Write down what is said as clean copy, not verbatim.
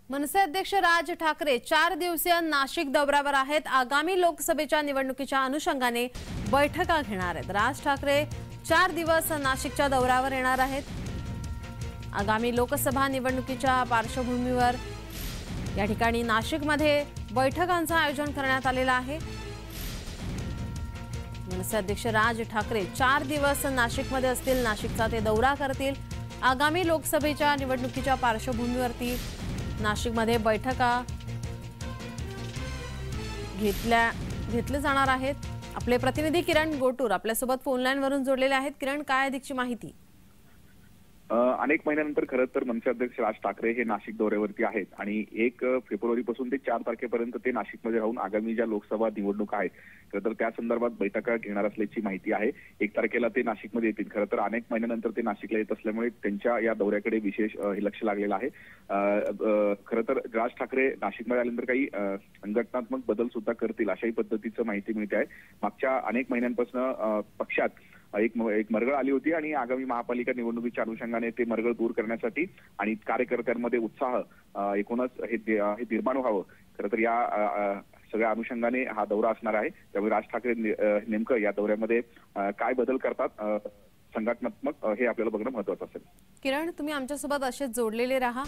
मनसे अध्यक्ष राज ठाकरे 4 दिवसीय नाशिक दौऱ्यावर आहेत। आगामी लोकसभेच्या निवडणुकीच्या अनुषंगाने बैठका घेणार आहेत। राज ठाकरे 4 दिवस नाशिकच्या दौऱ्यावर येणार आहेत। आगामी लोकसभा निवडणुकीच्या पार्श्वभूमीवर या ठिकाणी नाशिकमध्ये बैठकांचं आयोजन करण्यात आलेलं आहे। मनसे अध्यक्ष राज ठाकरे 4 दिवस नाशिकमध्ये असतील। नाशिकचा ते दौरा करतील। आगामी लोकसभेच्या निवडणुकीच्या पार्श्वभूमीवरती नाशिकमध्ये बैठका घेतले जाणार आहेत। आपले प्रतिनिधी किरण गोटूर आपल्यासोबत फोन लाईन वरून जोडलेले आहेत। किरण, काय अधिकची माहिती? अनेक महिन्यानंतर खरं तर मनसे अध्यक्ष राज ठाकरे हे नाशिक दौऱ्यावरती आहेत आणि 1 फेब्रुवारीपासून ते 4 तारखेपर्यंत ते नाशिकमध्ये राहून आगामी ज्या लोकसभा निवडणुका आहेत खरं तर त्या संदर्भात बैठका घेणार असल्याची माहिती आहे। 1 तारखेला ते नाशिकमध्ये येतील। खरं तर अनेक महिन्यानंतर ते नाशिकला येत असल्यामुळे त्यांच्या या दौऱ्याकडे विशेष लक्ष लागलेलं आहे। खरं तर राज ठाकरे नाशिकमध्ये आल्यानंतर काही संघटनात्मक बदल सुद्धा करतील अशाही पद्धतीचं माहिती मिळते आहे। मागच्या अनेक महिन्यांपासून पक्षात एक मरगळ आली होती आणि आगामी महापालिका निवडणुकीच्या अनुषंगाने ते मरगळ दूर करण्यासाठी आणि कार्यकर्त्यांमध्ये उत्साह एकूणच हे निर्माण व्हावं खरं तर या सगळ्या अनुषंगाने हा दौरा असणार आहे। त्यामुळे राज ठाकरे नेमकं या दौऱ्यामध्ये काय बदल करतात संघटनात्मक हे आपल्याला बघणं महत्त्वाचं असेल। किरण, तुम्ही आमच्यासोबत असेच जोडलेले राहा।